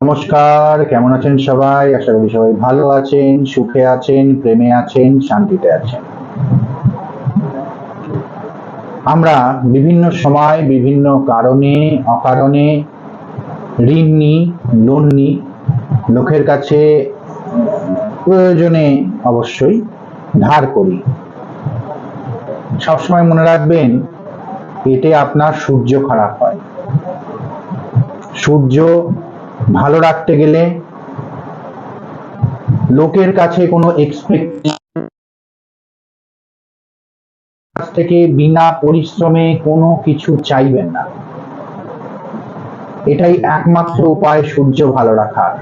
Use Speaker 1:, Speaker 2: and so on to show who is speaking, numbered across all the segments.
Speaker 1: নমস্কার, কেমন আছেন সবাই? আশা করি সবাই ভালো আছেন, সুখে আছেন, প্রেমে আছেন, শান্তিতে আছেন। আমরা বিভিন্ন সময় বিভিন্ন কারণে অকারণে ঋণ নিই, লোন নিই, লোকের কাছে প্রয়োজনে অবশ্যই ধার করি। সবসময় মনে রাখবেন, এতে আপনার সূর্য খারাপ হয়। সূর্য ভালো রাখতে গেলে লোকের কাছে কোনো থেকে বিনা পরিশ্রমে কোনো কিছু চাইবেন না। এটাই একমাত্র উপায় সূর্য ভালো রাখার।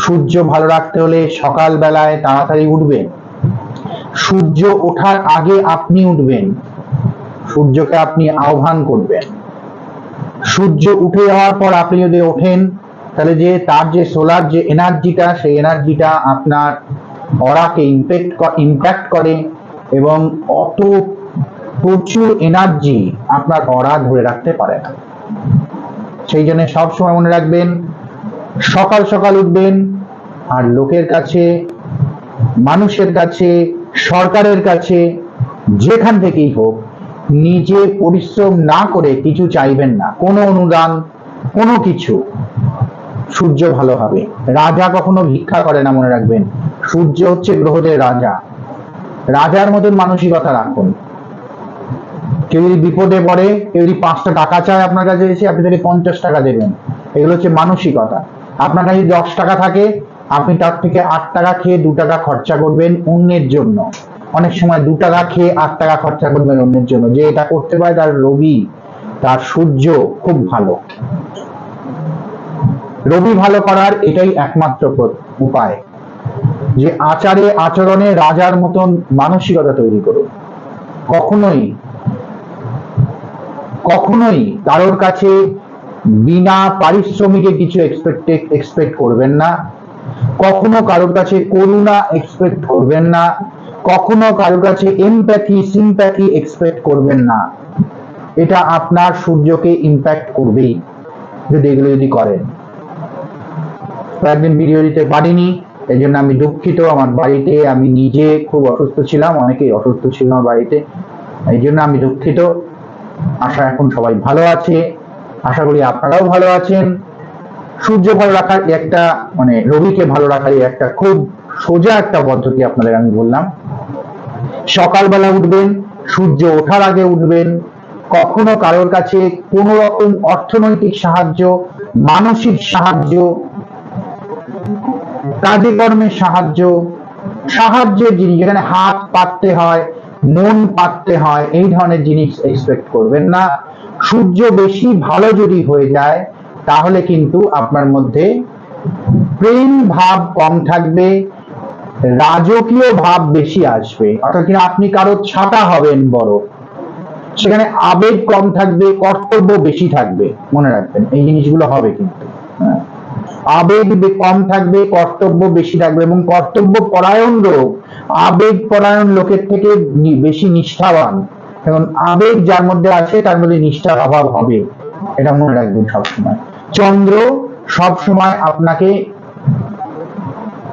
Speaker 1: সূর্য ভালো রাখতে হলে সকাল বেলায় তাড়াতাড়ি উঠবেন। সূর্য ওঠার আগে আপনি উঠবেন, সূর্যকে আপনি আহ্বান করবেন। সূর্য উঠে যাওয়ার পর আপনি যদি ওঠেন, তাহলে যে তার যে সোলার যে এনার্জিটা, সেই এনার্জিটা আপনার অরাকে ইম্প্যাক্ট করে এবং অত প্রচুর এনার্জি আপনার অরা ধরে রাখতে পারে না। সেই জন্য সবসময় মনে রাখবেন, সকাল সকাল উঠবেন। আর লোকের কাছে, মানুষের কাছে, সরকারের কাছে, যেখান থেকেই হোক, নিজে পরিশ্রম না করে কিছু চাইবেন না, কোনো অনুদান, কোনো কিছু। সূর্য ভালো হবে। রাজা কখনো ভিক্ষা করে না, মনে রাখবেন। সূর্য হচ্ছে গ্রহদের রাজা। রাজার মতন মানসিকতা রাখুন। কেউ যদি বিপদে পড়ে, কেউ যদি 5টা টাকা চায় আপনার কাছে এসে, আপনি তাকে 50 টাকা দেবেন। এগুলো হচ্ছে মানসিকতা। আপনার কাছে 10 টাকা থাকে, আপনি তার থেকে 8 টাকা খেয়ে 2 টাকা খরচা করবেন অন্যের জন্য। অনেক সময় 2 টাকা খেয়ে 8 টাকা খরচা করবেন অন্যের জন্য। যে এটা করতে পারে, তার রবি, তার সূর্য খুব ভালো। রবি ভালো করার এটাই একমাত্র উপায়, যে আচারে আচরণে রাজার মতন মানসিকতা তৈরি করুন। কখনোই কারোর কাছে বিনা পারিশ্রমিকে কিছু এক্সপেক্ট করবেন না। কখনো কারোর কাছে করুণা এক্সপেক্ট করবেন না। কখনো কারোর কাছে এমপ্যাথি, সিম্প্যাথি এক্সপেক্ট করবেন না। এটা আপনার সূর্যকে ইম্প্যাক্ট করবেই যদি এগুলো করেন। কয়েকদিন ভিডিও দিতে পারিনি, এই জন্য আমি দুঃখিত। আমার বাড়িতে আমি নিজে খুব অসুস্থ ছিলাম, অনেকেই অসুস্থ ছিল আমার বাড়িতে, এই জন্য আমি দুঃখিত। আশা এখন সবাই ভালো আছে, আশা করি আপনারাও ভালো আছেন। সূর্য ভালো রাখার একটা রবিকে ভালো রাখার একটা খুব সোজা একটা পদ্ধতি আপনাদের আমি বললাম। সকালবেলা উঠবেন, সূর্য ওঠার আগে উঠবেন। কখনো কারোর কাছে কোনো রকম অর্থনৈতিক সাহায্য, মানসিক সাহায্য, কাজে কর্মের সাহায্যের জিনিস, যেখানে হাত পাততে হয়, মন পাততে হয়, এই ধরনের জিনিস এক্সপেক্ট করবেন না। সূর্য বেশি ভালো যদি হয়ে যায়, তাহলে কিন্তু আপনার মধ্যে প্রেম ভাব কম থাকবে, রাজকীয় ভাব বেশি আসবে। অর্থাৎ কিনা আপনি কারো ছাতা হবেন বড়, সেখানে আবেগ কম থাকবে, কর্তব্য বেশি থাকবে। মনে রাখবেন, এই জিনিসগুলো হবে কিন্তু। আবেগ কম থাকবে, কর্তব্য বেশি থাকবে, এবং কর্তব্য পরায়ণ লোক আবেগ পরায়ণ লোকের থেকে বেশি নিষ্ঠাবান। এবং আবেগ যার মধ্যে আছে, তার মধ্যে নিষ্ঠার অভাব হবে, এটা মনে রাখবেন সবসময়। চন্দ্র সবসময় আপনাকে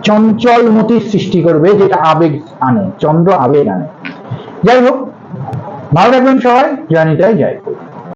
Speaker 1: চঞ্চল মতির সৃষ্টি করবে, যেটা আবেগ আনে। চন্দ্র আবেগ আনে। যাই হোক, ভালো রাখবেন সবাই। জয় নিতাই, জয়।